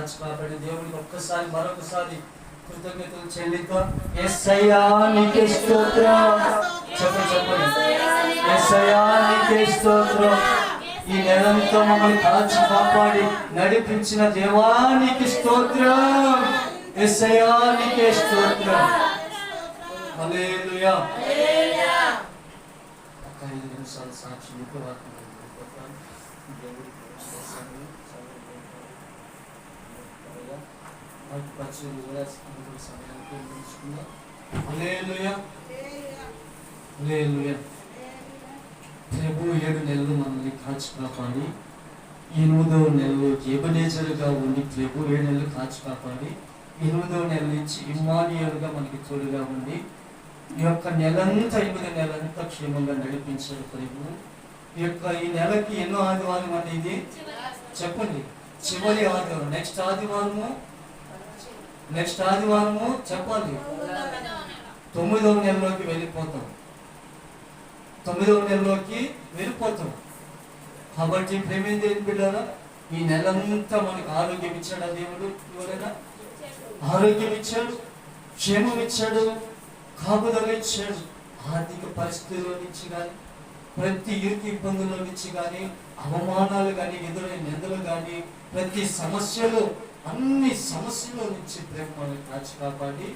కాచి కాపాడి దేవుడికి ఒక్కసారి మరొకసారి కృతజ్ఞతలు చెల్లిద్దాం. యేసయ్యా నీకే స్తోత్రం. చెప్పండి. యేసయ్యా నీకే స్తోత్రం. ఈ నెలంతా మమ్మల్ని కాచి కాపాడి నడిపించిన దేవానికి స్తోత్రం. యేసయ్యా నీకే స్తోత్రం. హల్లెలూయా. 5 నిమిషాల సాక్షి ప్రభు 7 నెలలు మనల్ని కాచి కాపాడి 8వ నెలలో ఎబెనేజరుగా ఉండి ప్రభు 7 నెలలు కాచి కాపాడి 8వ నెల నుంచి ఇమ్మానుయేలుగా మనకి తోడుగా ఉండి ఈ యొక్క నెలంతా 8 నెలంతా క్షేమంగా నడిపించారు ప్రభు. ఈ నెలకి ఎన్నో ఆదివారం అనేది చెప్పండి. చివరి ఆదివారం. నెక్స్ట్ ఆదివారము చెప్పాలి. 9వ నెలలోకి వెళ్ళిపోతాం. కాబట్టి ప్రేమేంది బిడ్డారా, ఈ నెలంతా మనకు ఆరోగ్యం ఇచ్చాడు దేవుడు. ఎవరైనా ఆరోగ్యం ఇచ్చాడు, క్షేమం ఇచ్చాడు, కాపుదల ఇచ్చాడు. ఆర్థిక పరిస్థితుల్లో నుంచి కానీ, ప్రతి ఇబ్బందుల్లో నుంచి కానీ, అవమానాలు కానీ, ఎదురైన నిందలు కానీ, ప్రతి సమస్యలు, అన్ని సమస్యల నుంచి ప్రేమ మనల్ని కాచి కాపాడి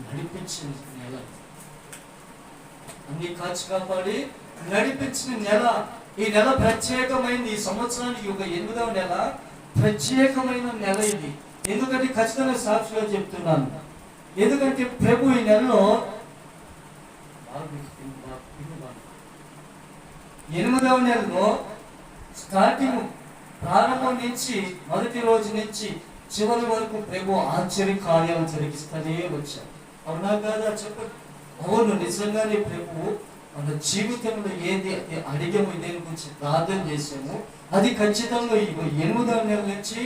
నడిపించిన నెల. అన్ని కాచి కాపాడి నడిపించిన నెల. ఈ నెల ప్రత్యేకమైనది. ఈ సంవత్సరానికి ఒక 8వ నెల ప్రత్యేకమైన నెల ఇది. ఎందుకంటే ఖచ్చితంగా సాక్షిగా చెప్తున్నాను. ఎందుకంటే ప్రభు ఈ నెలలో 8వ నెలలో స్టార్టింగ్ ప్రారంభం నుంచి మొదటి రోజు నుంచి చివరి వరకు ప్రభు ఆశ్చర్య కార్యాలు జరిగిస్తూనే వచ్చారు. అవునా కాదా చెప్పండి. అవును, నిజంగానే ప్రభు మన జీవితంలో ఏది అడిగాము, దేని గురించి ప్రార్థన చేసాము, అది ఖచ్చితంగా 8వ నెల నుంచి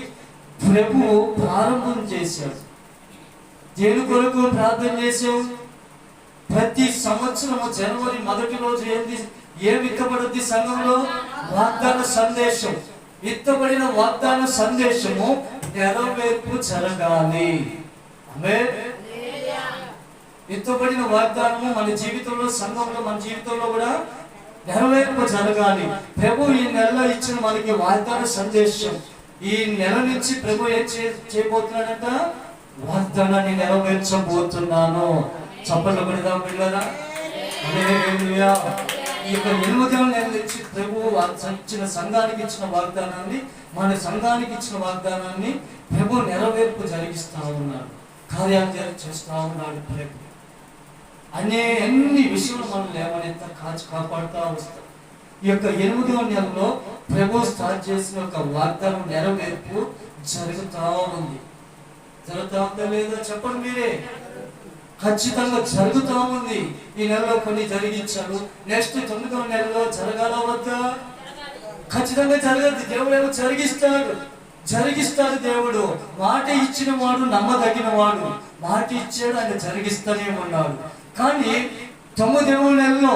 ప్రభు ప్రారంభం చేశాడు. దేని కొరకు ప్రార్థన చేసాము? ప్రతి సంవత్సరము జనవరి మొదటి రోజు ఏం విత్తబడుద్ది సంఘంలో? వాగ్దాన సందేశం. విత్తబడిన వాగ్దాన సందేశము నెరవేర్పు జరగాలి. ఆమేన్. విత్తబడిన వాగ్దానము మన జీవితంలో, సంఘంలో, మన జీవితంలో కూడా నెరవేర్పు జరగాలి. ప్రభు ఈ నెలలో ఇచ్చిన మనకి వాగ్దాన సందేశం. ఈ నెల నుంచి ప్రభు ఏం చేయబోతున్నాడంట? వాగ్దానాన్ని నెరవేర్చబోతున్నాను. చప్పట్లు కొడదాం పిల్లరా. హల్లెలూయా. ఈ యొక్క 8వ నెల నుంచి ప్రభు ఇచ్చిన సంఘానికి ఇచ్చిన వాగ్దానాన్ని, మన సంఘానికి ఇచ్చిన వాగ్దానాన్ని ప్రభు నెరవేర్పు జరిగిస్తా ఉన్నాడు. కార్యాలు చేస్తా ఉన్నాడు ప్రభు. అన్ని విషయాలు మనం లేవనెత్త కాచి కాపాడుతూ వస్తాం. ఈ యొక్క 8వ నెలలో ప్రభు స్టార్ట్ చేసిన ఒక వాగ్దానం నెరవేర్పు జరుగుతా ఉంది. జరుగుతా ఉందా లేదా చెప్పండి మీరే. ఖచ్చితంగా జరుగుతూ ఉంది. ఈ నెలలో కొన్ని జరిగించాడు. నెక్స్ట్ 9వ నెలలో జరగాల వద్దా? ఖచ్చితంగా జరగదు. దేవుడు ఏమో జరిగిస్తాడు దేవుడు. మాట ఇచ్చిన వాడు నమ్మదగిన వాడు. మాట ఇచ్చాడు, ఆయన జరిగిస్తూనే ఉన్నాడు. కానీ 9వ నెలలో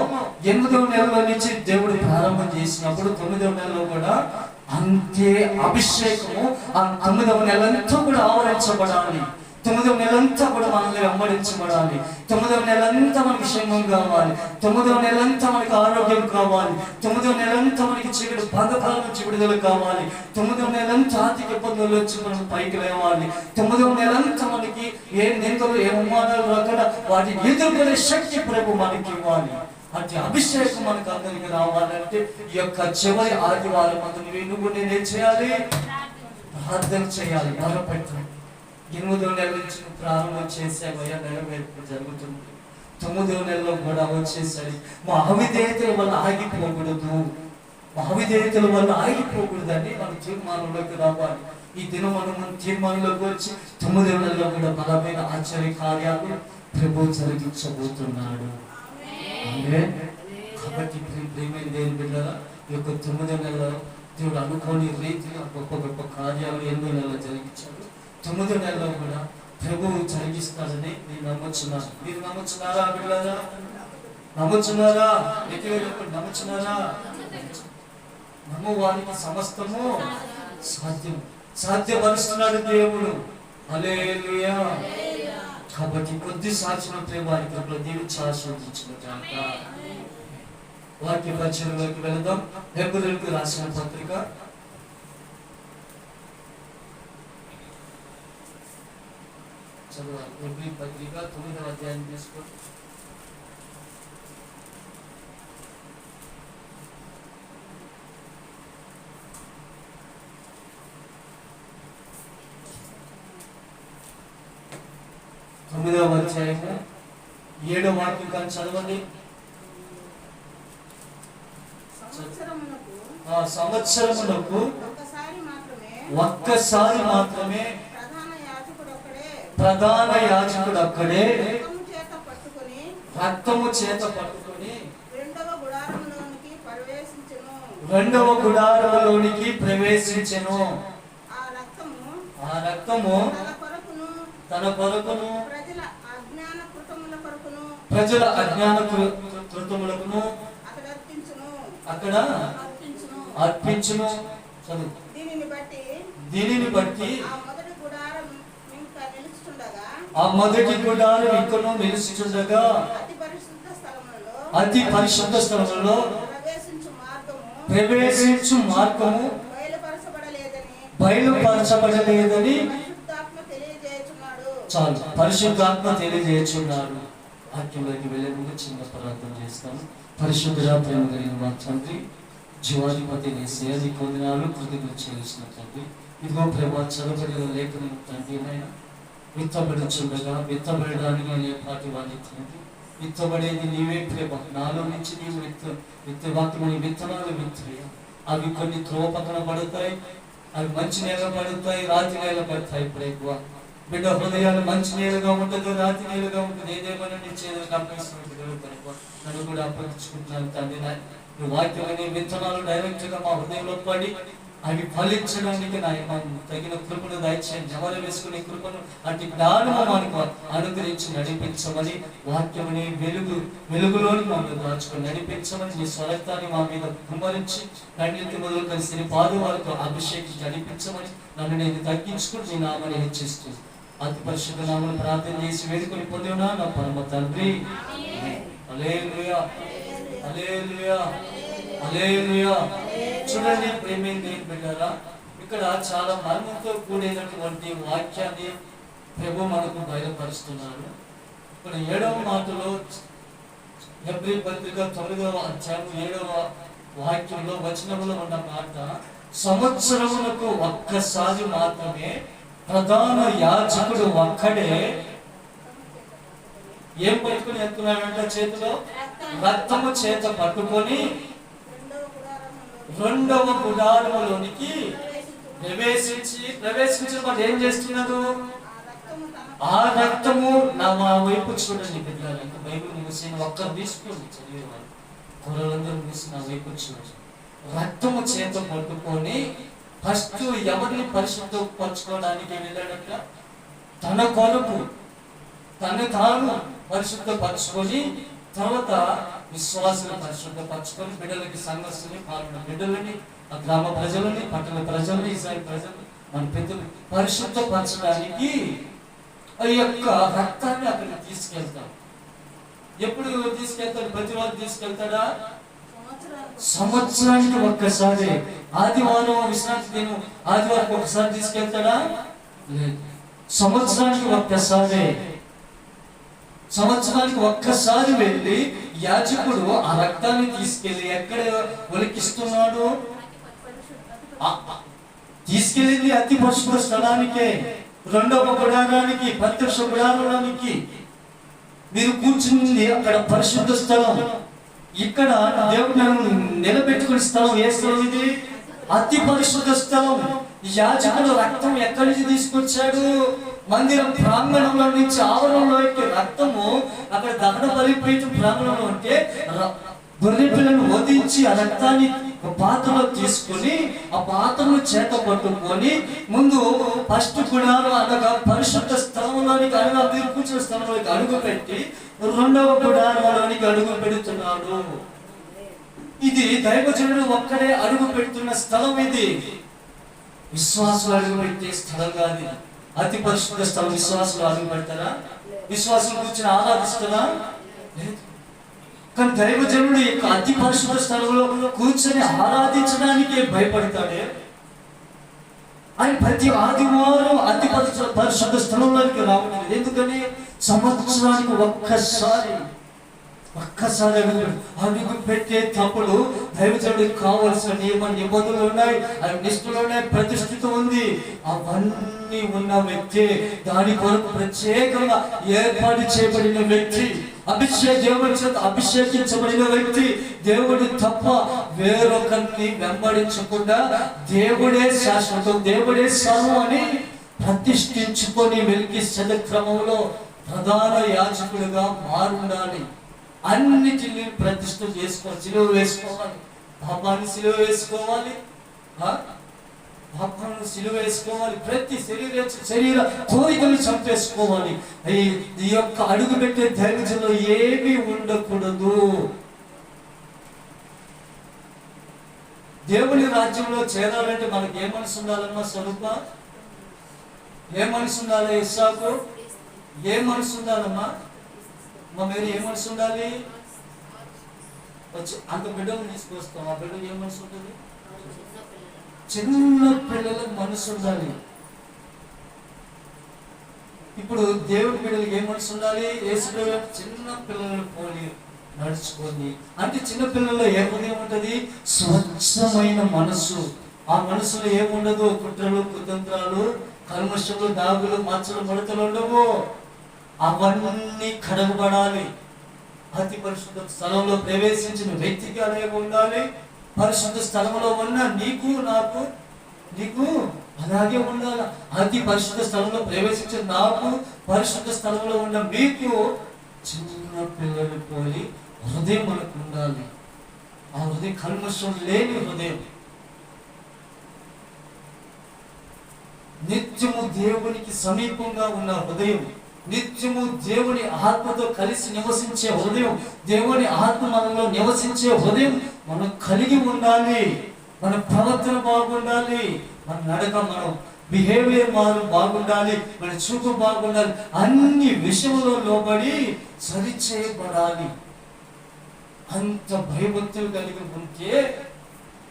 8వ నెలలో నుంచి దేవుడు ప్రారంభం చేసినప్పుడు 9వ నెలలో కూడా అంతే అభిషేకము. ఆ 9వ నెలంతా కూడా ఆవరించబడాలి. 9వ నెలంతా కూడా మనల్ని వెంబడించబడాలి. 9వ నెలంతా మనకి క్షేమం కావాలి. 9వ నెలంతా మనకి ఆరోగ్యం కావాలి. 9వ నెలంతా మనకి చీకటి బంధకాల నుంచి విడుదల కావాలి. 9వ నెలంతా ఆర్థిక ఇబ్బందులు వచ్చి మనం పైకి లేవాలి. 9వ నెలంతా మనకి ఏ నిందలు, ఏ అవమానాలు రాకుండా వాటిని ఎదుర్కొనే శక్తి ప్రభు మనకి ఇవ్వాలి. అంటే అభిషేకం మనకు అందరికి రావాలంటే ఈ యొక్క చివరి ఆదివారం నువ్వు నేనేం చేయాలి? ప్రార్థన చేయాలి. మొదలుపెట్టాలి. 8వ నెల నుంచి ప్రారంభం చేసావయ్యా, నెరవేర్పు జరుగుతుంది. 9వ నెలలో కూడా వచ్చేసరి మా అవిధేయతల వల్ల ఆగిపోకూడదని మన తీర్మానంలోకి రావాలి. ఈ దినం మనం తీర్మానంలోకి వచ్చి 9వ నెలలో కూడా బలమైన ఆశ్చర్య కార్యాలు ప్రభు జరిగించబోతున్నాడు. కాబట్టి ప్రేమైన దేవుని బిడ్డలారా, ఈ యొక్క 9వ నెలలో దేవుడు అనుకోని రీతిలో గొప్ప గొప్ప కార్యాలు 8వ నెలలో జరిగించాడు. 9వ నెలలో కూడా ప్రభువు జరిగిస్తాడని నేను నమ్ముచున్నాను. మీరు నమ్ముచున్నారా బిడ్డలారా? నమ్ముచున్నారా? నమ్ముచున్నారా? నమ్మువారికి సమస్తము సాధ్యం. సాధ్యపరుస్తున్నాడు దేవుడు. హల్లెలూయా. కాబట్టి కొద్ది సాక్షుల ప్రేమ వారికి దీవించి ఆశీర్వదించిన కనుక వాక్య పరిచయంలోకి వెళదాం. హెబ్రీయులకు రాసిన పత్రిక చదవాలి. హెబ్రీ పత్రిక 9వ అధ్యాయం తీసుకోండి. తొమ్మిదవ అధ్యాయము 7వ వాక్యం కానీ చదవండి. సంవత్సరమునకు ఒక్కసారి మాత్రమే ప్రధాన యాజకుడు అక్కడే రక్తము చేత పట్టుకొని రెండవ గుడారములోనికి ప్రవేశించెను. ఆ రక్తము తన కొరకును ప్రజల అజ్ఞాన కృతములకును అక్కడ అర్పించును. దీనిని బట్టి ఆ మొదటి గుడారం ఇంకను నిలుస్తుండగా అతి పరిశుద్ధ స్థలములో ప్రవేశించు మార్గము బయలుపరచబడలేదని చాలు పరిశుద్ధాత్మ తెలియజేస్తున్నాడు. వాక్యంలోకి వెళ్ళే ముందు చిన్న ప్రార్థన చేస్తాను. పరిశుద్ధుడా ప్రేమ కలిగిన మా తండ్రి, జీవాధిపతి యేసయ్య నీ వందనాలు కృతజ్ఞతలు చెల్లిస్తున్న తండ్రి. ఇదిగో ప్రభా చదవబడిన లేఖనం తండ్రి నాయన విత్తబడుచుండగా విత్తబడడానికి అనే పాటి వాడిని తండ్రి విత్తబడేది నీవే ప్రేమ. నాలో నుంచి నీవు వాక్యమని విత్తనాలు విత్తయ్యా. అవి కొన్ని త్రోవ పక్కన పడతాయి, అవి మంచి నేల పడతాయి, రాతి నేల పడతాయి. ప్రేమ బిడ్డ హృదయాలు మంచి నేలుగా ఉంటుంది, రాతి నేలుగా ఉంటుంది. ఏదేమన్నా నీ చేతులకు అప్పగిస్తున్నట్టు నన్ను కూడా అప్పగించుకుంటున్నాను తండ్రి. నీ వాక్యమనే విత్తనాలు డైరెక్ట్ గా మా హృదయంలో పడి అవి ఫలించడానికి తగిన కృపను దయచేయండి. జమలు వేసుకునే కృపను అటు జ్ఞానము మనకు అనుగ్రహించి నడిపించమని, వాక్యమని వెలుగులోని మమ్మల్ని దాచుకొని నడిపించమని, నీ స్వరక్తాన్ని మా మీద కుమ్మరించి కన్నెత్తి మొదలు కలిసి పాదు వారితో అభిషేకించి నడిపించమని నన్ను నేను తగ్గించుకుని నీ నామని హెచ్చిస్తూ అతి పరిశుద్ధ నామను ప్రార్థన చేసి వేడుకొని పొందినా నా పరమ తండ్రి. హల్లెలూయా, హల్లెలూయా, హల్లెలూయా. చూడండి ప్రేమేంటి బిడ్డారా, ఇక్కడ చాలా మర్మంతో కూడినటువంటి వాక్యాన్ని ప్రభు మనకు బయలుపరుస్తున్నారు. ఇక్కడ 7వ మాటలో హెబ్రీ పత్రిక 9వ అధ్యాయం 7వ వాక్యంలో వచనంలో ఉన్న మాట, సంవత్సరములకు ఒక్కసారి మాత్రమే ప్రధాన యాజకుడు ఒక్కడే ఏం పట్టుకుని ఎత్తున్నాడంట, చేతిలో రక్తము చేత పట్టుకొని రెండవ గుడారములోనికి ప్రవేశించిన వాడు ఏం చేస్తున్నాడు? ఆ రక్తము నా మా వైపు చూడండి బిడ్డలు. బైబిల్ మూసి ఒక్కరు తీసుకోండి, చదివేవారు కుర్రలందరూ మూసి నా వైపు చూడండి. రక్తము చేత పట్టుకొని ఫస్ట్ ఎవరిని పరిశుద్ధపరచుకోవడానికి వెళ్ళాడట? తన కొరకు తను తాను పరిశుద్ధపరచుకొని తర్వాత విశ్వాసాన్ని పరిశుద్ధపరచుకొని బిడ్డలకి సంఘస్థుని పాల్గొన బిడ్డలని, ఆ గ్రామ ప్రజలని, పట్టణ ప్రజలని, ఇస్రాయేల్ ప్రజలని మన పెద్దలు పరిశుద్ధపరచడానికి ఆ యొక్క రక్తాన్ని అక్కడికి తీసుకెళ్తాం. ఎప్పుడు తీసుకెళ్తాడు? ప్రతిరోజు తీసుకెళ్తాడా? సంవత్సరానికి ఒక్కసారి. ఆదివారం విశ్రాంతి దినం ఆదివారం ఒకసారి తీసుకెళ్తాడా? లేదు, సంవత్సరానికి ఒక్కసారి. సంవత్సరానికి ఒక్కసారి వెళ్ళి యాజకుడు ఆ రక్తాన్ని తీసుకెళ్లి ఎక్కడ ఒలికిస్తున్నాడు? తీసుకెళ్ళింది అతి పరిశుద్ధ స్థలానికే, రెండవ గుడారానికి, ప్రత్యక్ష గుడారానికి. మీరు కూర్చుంది అక్కడ పరిశుద్ధ స్థలం. ఇక్కడ దేవుడు నిలబెట్టుకునే స్థలం ఏ స్థలం ఇది? అతి పరిశుద్ధ స్థలం. యాజకుడు రక్తం ఎక్కడి నుంచి తీసుకొచ్చాడు? మందిరం ప్రాంగణంలో నుంచి ఆవరణలోకి రక్తము అక్కడ దహన బలిపీఠం ప్రాంగణంలో ఉంటే గొర్రె పిల్లను వధించి ఆ రక్తాన్ని పాత్రలో తీసుకుని ఆ పాత్రను చేత పట్టుకొని ముందు ఫస్ట్ గుడారం అనగా పరిశుద్ధ స్థలంలోనికి అనగా మీరు కూర్చున్న స్థలంలోకి అడుగు పెట్టి రెండవ గుడారంలోనికి అడుగు పెడుతున్నాడు. ఇది దైవజనుడు ఒక్కడే అడుగు పెడుతున్న స్థలం. ఇది విశ్వాసులు అడుగు పెట్టే స్థలం కాదు. అతి పరిశుద్ధ స్థలం. విశ్వాసులు అడుగు పెడతారా? విశ్వాసులు కూర్చొని ఆరాధిస్తారా? లేదు. కానీ దైవజనుడు యొక్క అతి పరిశుద్ధ స్థలంలో కూర్చొని ఆరాధించడానికే భయపడతాడే. ఆయన ప్రతి ఆదివారం అతి పరిశుద్ధ స్థలంలోకి రావట్లేదు. ఎందుకని? సంవత్సరానికి ఒక్కసారి అడుగు పెట్టే తప్పుడు దైవజనుడికి కావలసిన నియమ నిబంధనలు ఉన్నాయి, అవి నిష్ఠలు ఉన్నాయి, ప్రతిష్ఠిత ఉంది. అవన్నీ ఉన్న వ్యక్తి, దాని కొరకు ప్రత్యేకంగా ఏర్పాటు చేయబడిన వ్యక్తి, దేవుడి చేత అభిషేకించబడిన వ్యక్తి, దేవుడు తప్ప వేరొకరిని వెంబడించకుండా దేవుడే శాశ్వతం, దేవుడే సర్వం అని ప్రతిష్ఠించుకొని వెలికి క్రమంలో ప్రధాన యాజకుడిగా మారుండాలి. అన్నిటిని ప్రతిష్ఠ చేసుకోవాలి. సిలువ వేసుకోవాలి, పాపాన్ని సిలువ వేసుకోవాలి, పాపాన్ని సిలువ వేసుకోవాలి. ప్రతి శరీర కోరికలు చంపేసుకోవాలి. ఈ యొక్క అడుగు పెట్టే దైవజనులో ఏమీ ఉండకూడదు. దేవుని రాజ్యంలో చేరాలంటే మనకి ఏ మనసు ఉండాలమ్మా? స్వరూప ఏ మనసు ఉండాలి? ఇస్సాకు ఏ మనసు ఉండాలమ్మా? మా మీరు ఏ మనసు ఉండాలి? వచ్చి అంత బిడ్డలు తీసుకొస్తాం. ఆ బిడ్డలు ఏ మనసు ఉంటుంది? చిన్న పిల్లలకు మనసు ఉండాలి. ఇప్పుడు దేవుడి బిడ్డలకు ఏ మనసు ఉండాలి? యేసు చిన్న పిల్లలు పోలి నడుచుకొని, అంటే చిన్న పిల్లల్లో ఏ హృదయం ఉంటుంది? స్వచ్ఛమైన మనసు. ఆ మనసులో ఏముండదు? కుట్రలు, కుతంత్రాలు, కల్మషములు, దాగులు, మచ్చలు, ముడతలు ఉండవు. అవన్నీ కడగబడాలి. అతి పరిశుద్ధ స్థలంలో ప్రవేశించిన వ్యక్తికి అలాగే ఉండాలి. పరిశుద్ధ స్థలంలో ఉన్న నీకు నీకు అలాగే ఉండాలి. అతి పరిశుద్ధ స్థలంలో ప్రవేశించిన నాకు, పరిశుద్ధ స్థలంలో ఉన్న మీకు చిన్న పిల్లలు పోలి హృదయం మనకు ఉండాలి. ఆ హృదయం కల్మషం లేని హృదయం, నిత్యము దేవునికి సమీపంగా ఉన్న హృదయం, నిత్యము దేవుని ఆత్మతో కలిసి నివసించే హృదయం, దేవుని ఆత్మ మనలో నివసించే హృదయం మనం కలిగి ఉండాలి. మన ప్రవర్తన బాగుండాలి, మన నడక, మనం బిహేవియర్ బాగుండాలి, మన చూపు బాగుండాలి. అన్ని విషయంలో లోబడి సరిచేయబడాలి. అంత భయభక్తులు కలిగి ఉంటే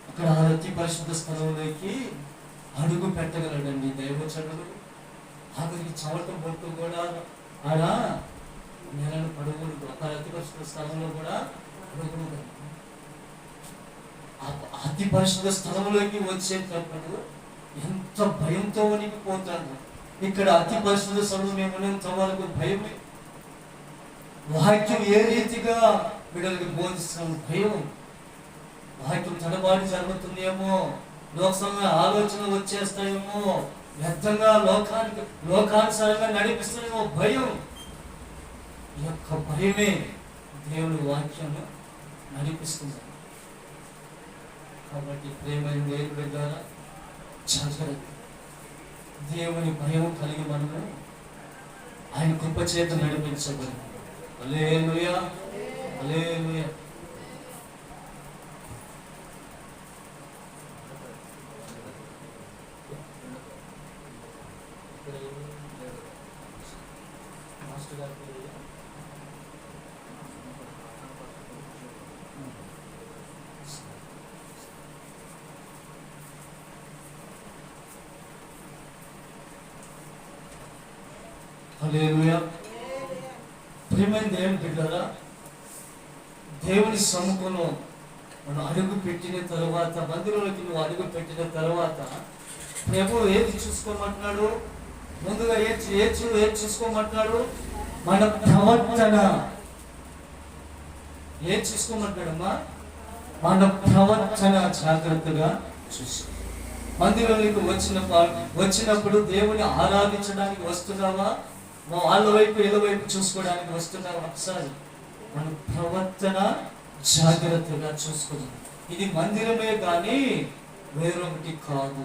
అక్కడ అతి పరిశుద్ధ స్థలంలోకి అడుగు పెట్టగలడండి దైవజనుడు. ఆఖరికి చవట బొట్టు కూడా ఆడ నేలను పడకూడదు. ఒక అతి పరిశుద్ధ స్థలంలో కూడా పడకూడదు. అతి పరిశుద్ధ స్థలంలోకి వచ్చేటప్పుడు ఎంత భయంతో వణికిపోతాడు. ఇక్కడ అతి పరిశుద్ధ స్థలంలో మేము ఉన్నంత వరకు భయమే. వాక్యం ఏ రీతిగా బిడ్డలకి బోధిస్తాము? భయం. వాక్యం తడబాటు జరుగుతుందేమో, లోకసంగా ఆలోచనలు వచ్చేస్తాయేమో, వ్యర్థంగా లోకానుసారంగా నడిపిస్తాయేమో భయం. ఈ యొక్క భయమే దేవుని వాక్యాన్ని నడిపిస్తుంది. కాబట్టి ప్రేమైన దేవుడి ద్వారా జాగ్రత్త. దేవుని భయం కలిగి మనము ఆయన కృప చేత నడిపించబడి. హల్లెలూయా, హల్లెలూయా. హల్లెలూయా. ప్రియమైన దేవుని బిడ్డలారా, దేవుని సముఖంలో మనం అడుగు పెట్టిన తర్వాత, మందిరంలోకి నువ్వు అడుగు పెట్టిన తర్వాత ప్రభు ఏది చూసుకోమంటున్నాడు? ముందుగా ఏది చూసుకోమంటున్నాడు? మన ప్రవర్తన. ఏది చూసుకోమంటాడమ్మా? మన ప్రవర్తన జాగ్రత్తగా చూసుకో. మందిరంలోకి వచ్చినప్పుడు దేవుని ఆరాధించడానికి వస్తున్నావా? వాళ్ళ వైపు ఏదో వైపు చూసుకోవడానికి వస్తున్నావా? ఒకసారి మన ప్రవర్తన జాగ్రత్తగా చూసుకుందాం. ఇది మందిరమే కానీ వేరొకటి కాదు.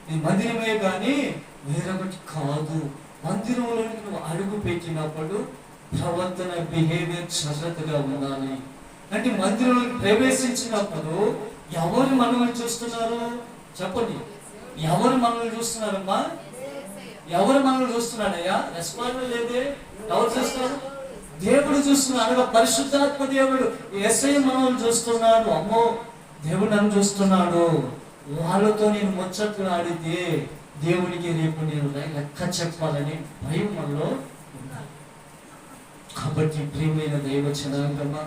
ఇది మందిరమే కానీ వేరొకటి కాదు. మందిరంలోకి నువ్వు అడుగు పెట్టినప్పుడు ప్రవర్తన, బిహేవియర్ జాగ్రత్తగా ఉండాలి. అంటే మందిరంలోకి ప్రవేశించినప్పుడు ఎవరు మనల్ని చూస్తున్నారు? చెప్పండి. ఎవరు మనల్ని చూస్తున్నారమ్మా? ఎవరు మనల్ని చూస్తున్నాడయ్యా? రెస్పాండ్ లేదే. ఎవరు చూస్తున్నారు? దేవుడు చూస్తున్నాడు. అనగా పరిశుద్ధాత్మ దేవుడు యేసయ్య మనల్ని చూస్తున్నాడు. అమ్మో, దేవుడు నన్ను చూస్తున్నాడు, వాళ్ళతో నేను ముచ్చట్లు ఆడితే దేవునికి రేపు నేను లెక్క చెప్పాలని భయం మనలో ఉండాలి. కాబట్టి ప్రియమైన దైవ జనాంగమా,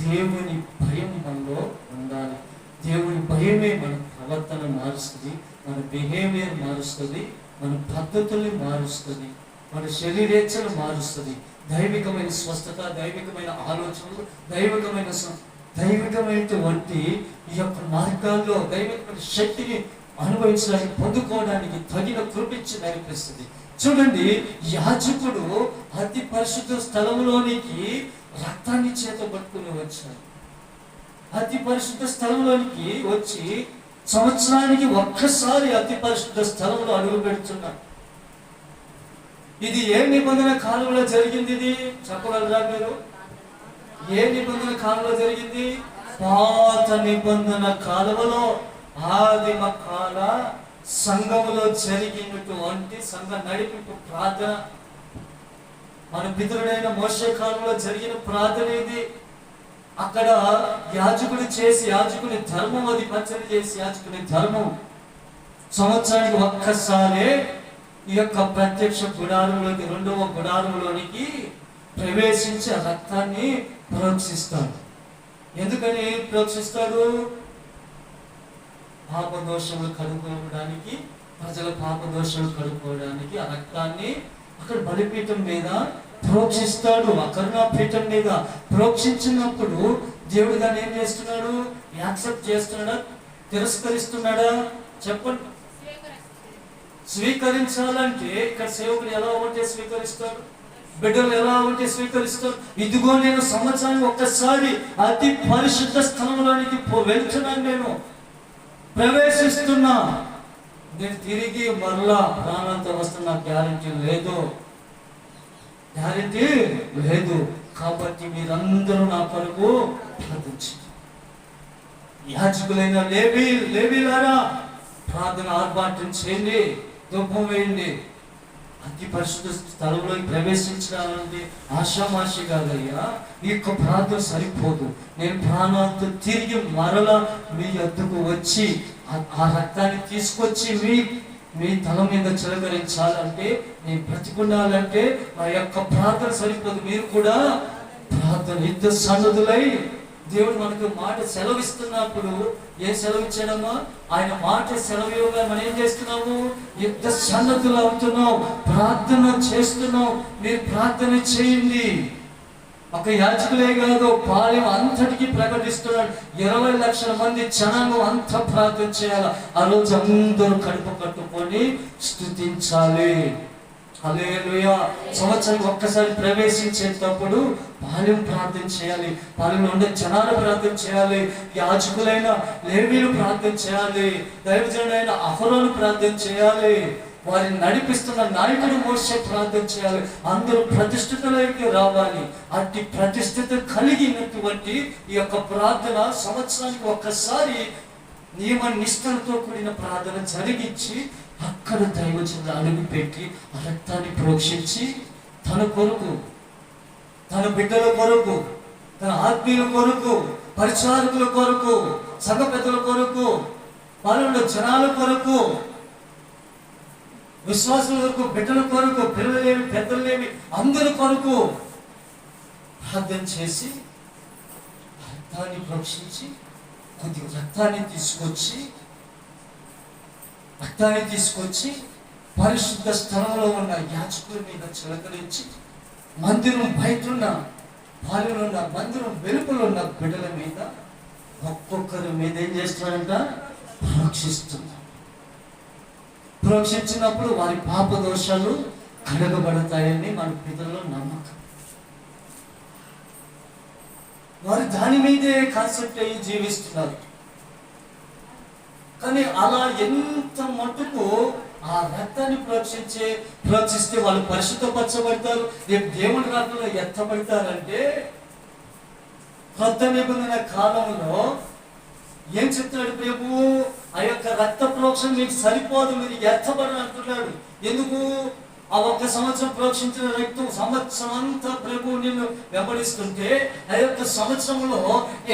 దేవుని భయం మనలో ఉండాలి. దేవుని భయమే మన ప్రవర్తన మారుస్తుంది, మన బిహేవియర్ మారుస్తుంది, మన పద్ధతుల్ని మారుస్తుంది, మన శరీరేచ్ఛను మారుస్తుంది. దైవికమైన స్వస్థత, దైవికమైన ఆలోచనలు, దైవికమైనటువంటి ఈ యొక్క మార్గాల్లో దైవికమైన శక్తిని అనుభవించడానికి, పొందుకోవడానికి తగిన కృపించి నడిపిస్తుంది. చూడండి, యాజకుడు అతి పరిశుద్ధ స్థలంలోనికి రక్తాన్ని చేత పట్టుకుని వచ్చాడు. అతి పరిశుద్ధ స్థలంలోనికి వచ్చి సంవత్సరానికి ఒక్కసారి అతి పరిశుద్ధ స్థలంలో అడుగు పెడుతున్నాడు. ఇది ఏ నిబంధన కాలంలో జరిగింది? ఇది చెప్పగలరా మీరు? ఏ నిబంధన కాలంలో జరిగింది? పాత నిబంధన కాలంలో, ఆదిమ కాల సంఘములో జరిగినటువంటి సంఘ నడిపింపు ప్రార్థన, మన పితరుడైన మోషే కాలంలో జరిగిన ప్రార్థన ఇది. అక్కడ యాజకుడు చేసి, యాజకుని ధర్మం, అది పచ్చడి చేసి యాజకుని ధర్మం సంవత్సరానికి ఒక్కసారే ఈ యొక్క ప్రత్యక్ష గుడారంలోకి, రెండవ గుడారంలోనికి ప్రవేశించి ఆ రక్తాన్ని ప్రోక్షిస్తాడు. ఎందుకని ప్రోక్షిస్తాడు? పాపదోషములు కడుక్కోవడానికి, ప్రజల పాపదోషాలు కడుక్కోవడానికి ఆ రక్తాన్ని అక్కడ బలిపీఠం మీద ప్రోక్షిస్తాడు. ఆ కరుణాపీఠం మీద ప్రోక్షించినప్పుడు దేవుడు దాన్ని ఏం చేస్తున్నాడు? యాక్సెప్ట్ చేస్తున్నాడా? తిరస్కరిస్తున్నాడా? చెప్పండి. స్వీకరించాలంటే ఇక్కడ సేవకులు ఎలా ఉంటే స్వీకరిస్తారు, బిడ్డలు ఎలా ఉంటే స్వీకరిస్తారు. ఇదిగో నేను సంవత్సరానికి ఒక్కసారి అతి పరిశుద్ధ స్థలంలోనికి వెళ్తున్నాను, నేను ప్రవేశిస్తున్నా, నేను తిరిగి మరలా ప్రాణంతో వస్తున్న గ్యారంటీ లేదు, గ్యారంటీ లేదు. కాబట్టి మీరందరూ నా కొరకు ప్రార్థించండి. యాజకులైన లేవీలారా ప్రార్థన ఆర్భాటం చేయండి, ధూపం వేయండి. అతి పరిశుద్ధ స్థలంలోకి ప్రవేశించాలంటే ఆషామాషి కాదయ్యా, ఈ యొక్క ప్రార్థన సరిపోదు. నేను ప్రాణాలతో తిరిగి మరలా మీ వద్దకు వచ్చి ఆ రక్తాన్ని తీసుకొచ్చి మీ తల మీద చిలకరించాలంటే, నేను బ్రతికుండాలంటే నా యొక్క ప్రార్థన సరిపోదు. మీరు కూడా ప్రార్థన యుద్ధ సన్నదులై, దేవుడు మనకు మాట సెలవిస్తున్నప్పుడు ఏం సెలవిచ్చాడమ్మా? ఆయన మాట సెలవుగా మనం ఏం చేస్తున్నాము? యుద్ధ సన్నదులు అవుతున్నాం, ప్రార్థన చేస్తున్నాం. మీరు ప్రార్థన చేయండి. ఒక యాజకులే కాదు, పాలెం అంతటికి ప్రకటిస్తున్నాడు. 20 లక్షల మంది జనాంగం అంతా ప్రార్థన చేయాలి. ఆ రోజు అందరూ కడుపు కట్టుకొని స్తుతించాలి. హల్లెలూయా. సంవత్సరానికి ఒక్కసారి ప్రవేశించేటప్పుడు పాలెం ప్రార్థన చేయాలి, పాలెంలో ఉండే జనాలు ప్రార్థన చేయాలి, యాజకులైన లేవీలు ప్రార్థన చేయాలి, దైవజనుడైన అహరోను ప్రార్థన చేయాలి, వారిని నడిపిస్తున్న నాయకుడు మోషే ప్రార్థన చేయాలి. అందరూ ప్రతిష్ఠితులైతే రావాలి. అట్టి ప్రతిష్ఠిత కలిగినటువంటి ఈ యొక్క ప్రార్థన సంవత్సరానికి ఒక్కసారి నియమ నిష్టలతో కూడిన ప్రార్థన జరిగించి అక్కడ దైవజనులు అడుగు పెట్టి ఆ రక్తాన్ని ప్రోక్షించి తన కొరకు, తన బిడ్డల కొరకు, తన ఆత్మీయుల కొరకు, పరిచారకుల కొరకు, సంఘ పెద్దల కొరకు, వాళ్ళ జనాల కొరకు, విశ్వాసుల కొరకు, బిడ్డల కొరకు, పిల్లలేమి పెద్దలేమి అందరి కొరకు ప్రార్థన చేసి రక్తాన్ని ప్రోక్షించి కొద్దిగా రక్తాన్ని తీసుకొచ్చి పరిశుద్ధ స్థలంలో ఉన్న యాజకుల మీద చిలకరించి, మందిరం బయట ఉన్న, పాలెంలో ఉన్న, మందిరం వెలుపల ఉన్న బిడ్డల మీద ఒక్కొక్కరి మీద ఏం చేస్తున్నారంట? ప్రోక్షించినప్పుడు వారి పాప దోషాలు కడగబడతాయని మన పితరుల నమ్మకం. వారు దాని మీదే కాన్సెప్ట్ అయ్యి జీవిస్తున్నారు. కానీ అలా ఎంత మటుకు ఆ రక్తాన్ని ప్రోక్షిస్తే వాళ్ళు పరిశుద్ధపరచబడతారు, రేపు దేవుని రాజ్యంలో ఎత్తబడతారంటే, కొత్త నిబంధన కాలంలో ఏం చెప్తాడు ప్రభువు? ఆ యొక్క రక్త ప్రోక్షణ మీకు సరిపోదు, మీరు ఎత్తబడని అంటున్నాడు. ఎందుకు? ఆ ఒక్క సంవత్సరం ప్రోక్షించిన రక్తం సంవత్సరం అంతా ప్రభు నిన్ను వెంబడిస్తుంటే, ఆ యొక్క సంవత్సరంలో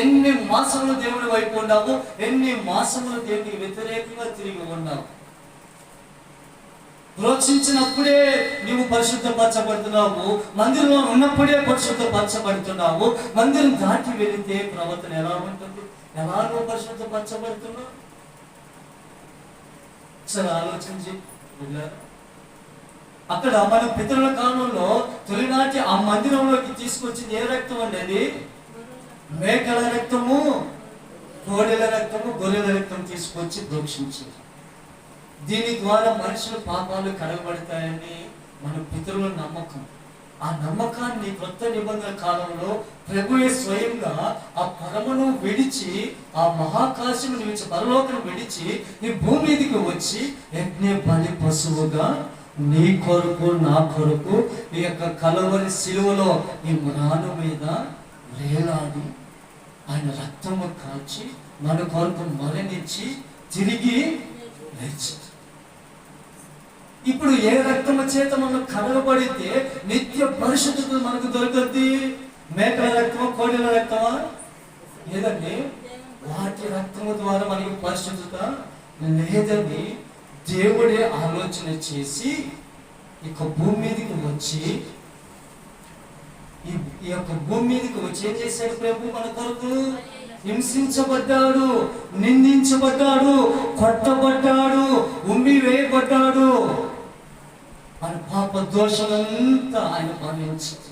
ఎన్ని మాసములు దేవుని వైపు ఉన్నావు, ఎన్ని మాసములు దేవునికి వ్యతిరేకంగా తిరిగి ఉన్నావు. ప్రోక్షించినప్పుడే నీవు పరిశుద్ధపరచబడుతున్నావు, మందిరంలో ఉన్నప్పుడే పరిశుద్ధపరచబడుతున్నావు. మందిరం దాటి వెళితే ప్రవర్తన ఎలా ఉంటుంది? ఎలా నువ్వు పరిశుద్ధపరచబడుతున్నావు? సరే ఆలోచించి అక్కడ మన పితరుల కాలంలో తొలినాటి ఆ మందిరంలోకి తీసుకొచ్చింది ఏ రక్తం అండి? అది మేకల రక్తము, కోడెల రక్తము, గొర్రెల రక్తం తీసుకొచ్చి ప్రోక్షించారు. దీని ద్వారా మనుషుల పాపాలు కడగబడతాయని మన పితరుల నమ్మకం. ఆ నమ్మకాన్ని కొత్త నిబంధన కాలంలో ప్రభువే స్వయంగా ఆ పరమను విడిచి, ఆ మహాకాశము నుంచి పరలోకం విడిచి ఈ భూమి మీదకి వచ్చి యజ్ఞ బలి పశువుగా నీ కొరకు నా కొరకు ఈ యొక్క కలవరి శిలువలో ఈ మ్రాను మీద వేలాడి ఆయన రక్తము కాచి మన కొరకు మరణించి తిరిగి లేచి, ఇప్పుడు ఏ రక్తము చేత మనం కడగబడితే నిత్య పరిశుద్ధత మనకు దొరకద్ది? మేకల రక్తమా, కోడెల రక్తమా? లేదండి, వాటి రక్తము ద్వారా మనకి పరిశుద్ధత లేదని దేవుడే ఆలోచన చేసి ఇక భూమి మీదకి వచ్చి, ఈ యొక్క భూమి మీదకి వచ్చి ఏం చేశాడు ప్రభు? మన కొరకు హింసించబడ్డాడు, నిందించబడ్డాడు, కొట్టబడ్డాడు, ఉమ్మి వేయబడ్డాడు. మన పాప దోషాలంతా ఆయన భరించాడు.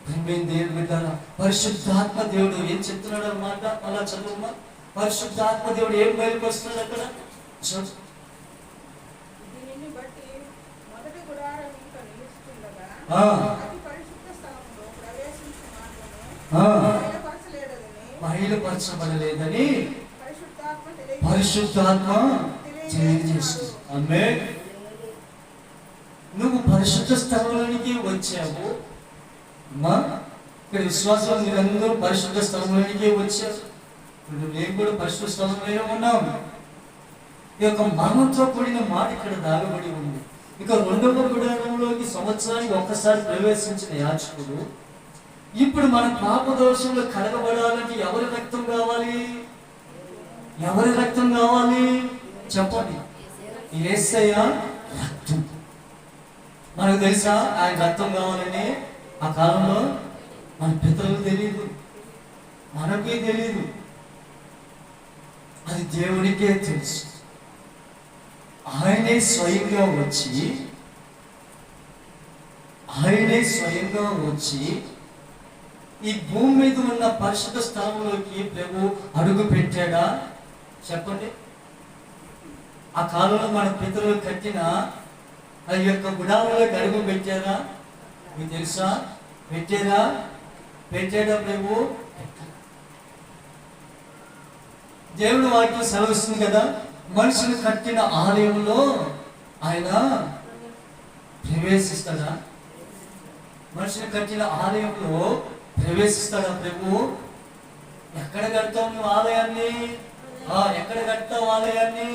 దేవుడు బిడ్డారా, పరిశుద్ధాత్మ దేవుడు ఏం చెప్తున్నాడు అన్నమాట? అలా చదువుమా. పరిశుద్ధాత్మ దేవుడు ఏం బయలుపరుస్తున్నాడు అక్కడ? బయలుపరచబడలేదని పరిశుద్ధాత్మ తెలియజేస్తుంది. ఆమేన్. నువ్వు పరిశుద్ధ స్థలంలోనికి వచ్చావు అమ్మా. ఇక్కడ విశ్వాసం మీరందరూ పరిశుద్ధ స్థలంలోనికి వచ్చారు. నేను కూడా పరిశుద్ధ స్థలంలో ఉన్నాం. ఈ యొక్క మరణంతో కూడిన మాట ఇక్కడ దాగబడి ఉంది. ఇక రెండవ గుడారంలోకి సంవత్సరానికి ఒక్కసారి ప్రవేశించిన యాజకుడు ఇప్పుడు మన పాప దోషంలో కడగబడాలంటే ఎవరి రక్తం కావాలి? ఎవరి రక్తం కావాలి చెప్పండి? యేసయ్య రక్తం. మనకు తెలుసా ఆయన రక్తం కావాలని? ఆ కాలంలో మన పితరులకు తెలియదు, మనకే తెలియదు, అది దేవుడికే తెలుసు. ఆయనే స్వయంగా వచ్చి ఈ భూమి మీద ఉన్న పరిశుద్ధ స్థలంలోకి ప్రభు అడుగు పెట్టాడా చెప్పండి? ఆ కాలంలో మన పితరులు కట్టిన ఆ యొక్క గుడారంలోకి అడుగు పెట్టారా? మీకు తెలుసా? పెట్టాడా ప్రభు? దేవుడు వాక్యం సెలవిస్తుంది కదా, మనుషులు కట్టిన ఆలయంలో ఆయన ప్రవేశిస్తాడా? మనుషులు కట్టిన ఆలయంలో ప్రవేశిస్తాడా ప్రభు? ఎక్కడ కడతావు నువ్వు ఆలయాన్ని? ఎక్కడ కడతావు ఆలయాన్ని?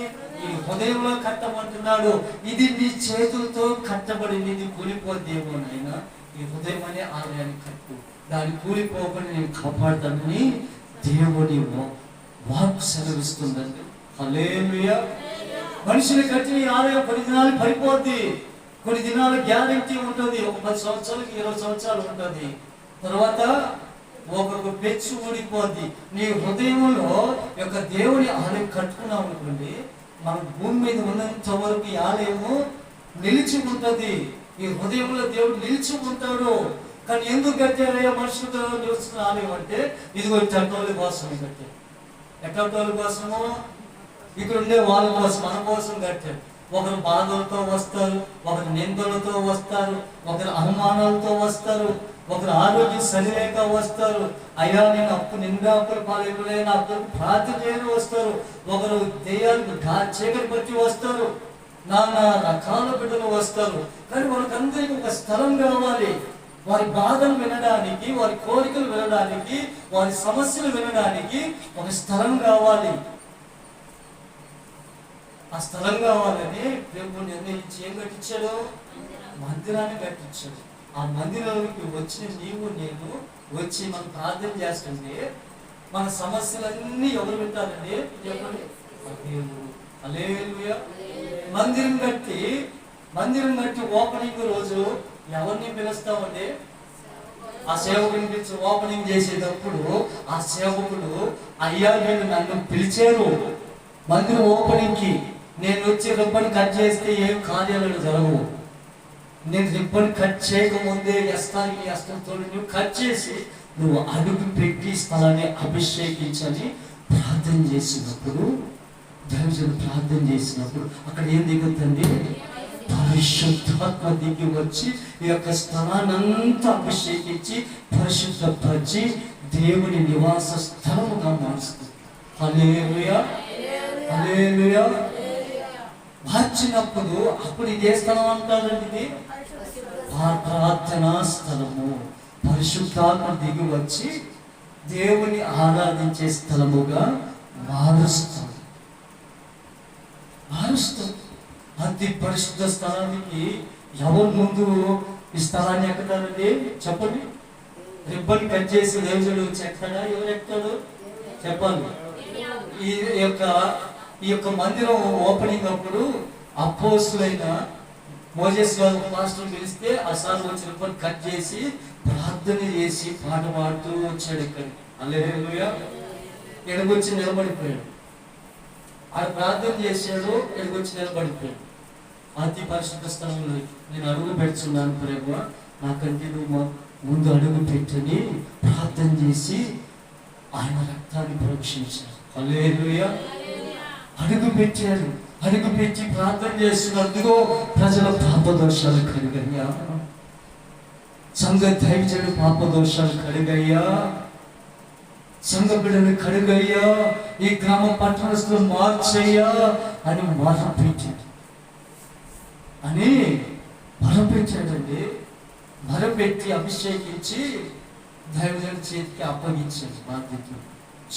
ఈ హృదయంలో కట్టమంటున్నాడు. ఇది నీ చేతులతో కట్టబడింది, ఇది కూలిపోద్దేమో నాయన. ఈ హృదయం అనే ఆలయాన్ని కట్టు, దాన్ని కూలిపోకుండా నేను కాపాడుతానని దేవుడి వాక్కు సెలవిస్తుందండి. హల్లెలూయా. మనుషులు కట్టిన ఈ ఆలయం కొన్ని దినాలు పడిపోద్ది, కొన్ని దినాలు గ్యారెంటీ ఉంటుంది. ఒక 10 సంవత్సరాలకి 20 సంవత్సరాలు ఉంటుంది. తర్వాత ఒకరికి పెచ్చు ఊడిపోద్ది. నీ హృదయంలో యొక్క దేవుని ఆలయం కట్టుకున్నావు అనుకోండి, మన భూమి మీద ఉన్నంత వరకు ఈ ఆలయము నిలిచి ఉంటుంది. ఈ హృదయంలో దేవుడు నిలిచి ఉంటాడు. కానీ ఎందుకు కట్టారయ్యా మనుషులతో నిలుస్తున్న ఆలయం అంటే, ఇదిగో చట్టోళ్ళ కోసం కట్టారు. ఎక్కడోళ్ళ కోసము? ఇక్కడ ఉండే వాళ్ళ కోసం, మన కోసం కట్టారు. ఒకరు బాధలతో వస్తారు, ఒకరు నిందలతో వస్తారు, ఒకరు అవమానాలతో వస్తారు, ఒకరు ఆరోగ్యం సరిలేక వస్తారు. అయ్యా నేను అప్పు నిందాపులు పాలైపోయిన అప్పులకు ప్రార్థన చేయని వస్తారు. ఒకరు దెయ్యాలకు చీకటి పట్టి వస్తారు. నానా రకాల బిడ్డలు వస్తారు. కానీ వాళ్ళకందరికీ ఒక స్థలం కావాలి. వారి బాధలు వినడానికి, వారి కోరికలు వినడానికి, వారి సమస్యలు వినడానికి ఒక స్థలం కావాలి. ఆ స్థలం కావాలని దేవుడు నిర్ణయించి ఏం కట్టించాడు? మందిరాన్ని కట్టించాడు. ఆ మందిరానికి వచ్చిన నీవు నేను వచ్చి మనం ప్రార్థన చేస్తుంటే మన సమస్యలన్నీ ఎవరు వింటారండి? ఎవరు? దేవుడు. హల్లెలూయా. మందిరం కట్టి ఓపెనింగ్ రోజు ఎవరిని పిలుస్తామండి? ఆ సేవకుని పిలిచి ఓపెనింగ్ చేసేటప్పుడు ఆ సేవకుడు, అయ్యా నేను నన్ను పిలిచారు మందిరం ఓపెనింగ్ కి, నేను వచ్చి రిబ్బన్ కట్ చేస్తే ఏం కార్యాలు జరగవు, నేను రిబ్బన్ కట్ చేయకముందే ఎస్తంతో నువ్వు కట్ చేసి నువ్వు అడుగు పెట్టి స్థలాన్ని అభిషేకించని ప్రార్థన చేసినప్పుడు, దైవజనుడు ప్రార్థన చేసినప్పుడు అక్కడ ఏం దిగుతుంది? పరిశుద్ధాత్మ దిగి వచ్చి ఈ యొక్క స్థలాన్నంతా అభిషేకించి పరిశుద్ధపరిచి దేవుని నివాస స్థలముగా మారుస్తుంది. హల్లెలూయా, హల్లెలూయా. మార్చినప్పుడు అప్పుడు ఇదే స్థలం అంటారండి, ఇది ప్రార్థనా స్థలము. పరిశుద్ధాత్మ దిగి వచ్చి దేవుని ఆరాధించే స్థలముగా మారుస్తుంది. అతి పరిశుద్ధ స్థలానికి ఎవరు ముందు ఈ స్థలాన్ని ఎక్కుతారండి? చెప్పండి. రిబ్బన్ కట్ చేసి దేవుడు చెక్తాడా? ఎవరు ఎక్కుతాడు? చెప్పండి. ఈ యొక్క మందిరం ఓపెనింగ్ అప్పుడు అపోస్తులైన మోసెస్ గారు పాస్టర్ పిలిస్తే ఆ సార్ వచ్చి రిబ్బన్ కట్ చేసి ప్రార్థన చేసి పాట పాడుతూ వచ్చాడు. ఇక్కడికి హల్లెలూయా. ఎడగొచ్చి నిలబడిపోయాడు. ఆయన ప్రార్థన చేశాడు, ఎడగొచ్చి నిలబడిపోయాడు. అతి పరిశుద్ధ స్థలంలో నేను అడుగు పెడుతున్నాను ప్రభువా, నాకంటే నువ్వు ముందు అడుగు పెట్టని ప్రార్థన చేసి ఆయన రక్తాన్ని ప్రోక్షించారు. హల్లెలూయా. అడుగు పెట్టారు. అడుగు పెట్టి ప్రార్థన చేస్తున్నందుకు ప్రజల పాపదోషాలు కడిగయ్యా, సంఘ దైవజనుడు పాపదోషాలు కడిగయ్యా, సంఘ బిడ్డలు కడుగయ్యా, ఈ గ్రామ పట్టణస్తులు మార్చయ్యా అని మరపెట్టాడండి. మరపెట్టి అభిషేకించి దైవజనుడి చేతికి అప్పగించాడు. బాధ్యత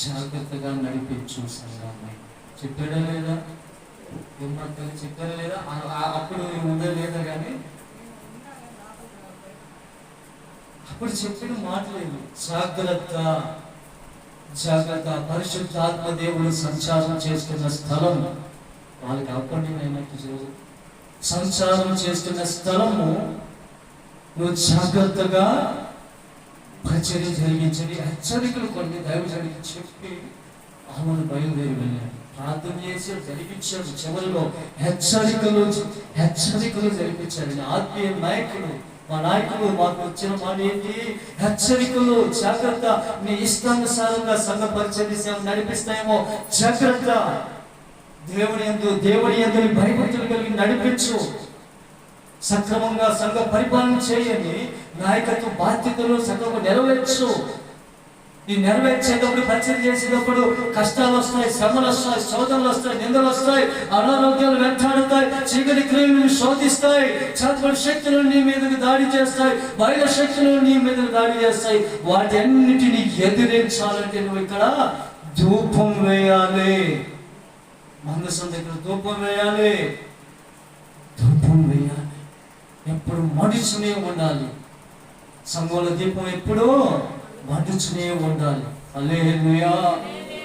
జాగ్రత్తగా నడిపించు సంఘాన్ని. చెప్పాడా లేదా? ఏమంటారు? చెప్పారా లేదా? అప్పుడు ఉందా లేదా? కానీ అప్పుడు చెప్పిన మాట లేదు. జాగ్రత్త, జాగ్రత్త. పరిశుద్ధాత్మ దేవుడు సంచారం చేస్తున్న స్థలం వాళ్ళకి అప్పటి అయినట్టు సంచారం చేస్తున్న స్థలము నువ్వు జాగ్రత్తగా పరిచర్య జరిగించని హెచ్చరికలు కొన్ని దైవజనుడికి చెప్పి ఆమెను బయలుదేరి వెళ్ళాడు. ప్రార్థన చేసి జరిపించాడు. చివరిలో హెచ్చరికలు జరిపించాడు. ఆత్మీయ నాయకుడు, మా నాయకుడు మాకు వచ్చిన మాట ఏంటి? హెచ్చరికలు. జాగ్రత్త, నీ ఇష్టానుసారంగా సంఘ పరిచర్య నడిపిస్తాయేమో జాగ్రత్త. దేవుడి యందు భయభక్తులు కలిగి నడిపించు. సక్రమంగా సంఘ పరిపాలన చేయని నాయకత్వ బాధ్యతలు సంఘము నెరవేర్చు. ఈ నెరవేర్చేటప్పుడు పరిచయం చేసేటప్పుడు కష్టాలు వస్తాయి, శ్రమలు వస్తాయి, శోధనలు వస్తాయి, నిందలు వస్తాయి, అనారోగ్యాలు వెంటాడుతాయి, చీకటి క్రియలు శోధిస్తాయి, చదువుల శక్తులు నీ మీదకి దాడి చేస్తాయి, బయట శక్తులు నీ మీదకి దాడి చేస్తాయి. వాటి అన్నిటిని ఎదిరించాలంటే నువ్వు ఇక్కడ ధూపం వేయాలి. మందసం దగ్గర ధూపం వేయాలి. ఎప్పుడు మడుచునే ఉండాలి. సంఘంలో దీపం ఎప్పుడు మడుచునే ఉండాలి. హల్లెలూయా,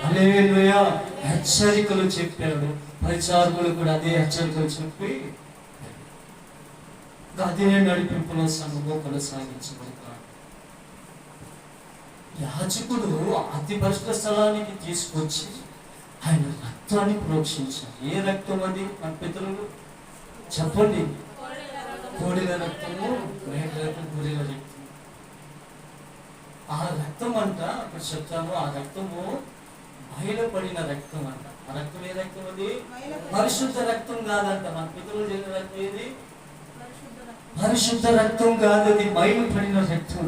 హల్లెలూయా. హెచ్చరికలు చెప్పాడు. పరిచారకులు కూడా అదే హెచ్చరికలు చెప్పి అదే నడిపింపులో సంఘంలో కొనసాగించబడతాడు. యాజకుడు అతి పరిశుద్ధ స్థలానికి తీసుకొచ్చి ఆయన రక్తాన్ని ప్రోక్షించారు. ఏ రక్తం అది? మన పితరులు చెప్పండి. కోడిల రక్తము, మేకల రక్తం, గొర్రెల రక్తం. ఆ రక్తం అంట ఇప్పుడు చెప్తాము. ఆ రక్తము బయలుపడిన రక్తం అంట. ఆ రక్తం ఏ రక్తం అది? పరిశుద్ధ రక్తం కాదంట. మన పితరులు చేసిన రక్తం ఏది? పరిశుద్ధ రక్తం కాదు, అది బయలుపడిన రక్తం.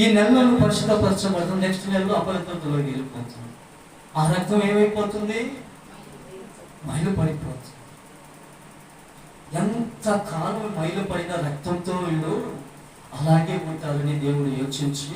ఈ నెలలో పరిశుద్ధపరచబడుతుంది, నెక్స్ట్ నెలలో అపవిత్రతలోకి వెళ్ళిపోతుంది. ఆ రక్తం ఏమైపోతుంది? మైలుపడిపోతుంది. ఎంత కాలం మైలుపడిన రక్తంతో వీళ్ళు అలాగే ఉంటారని దేవుడు యోచించి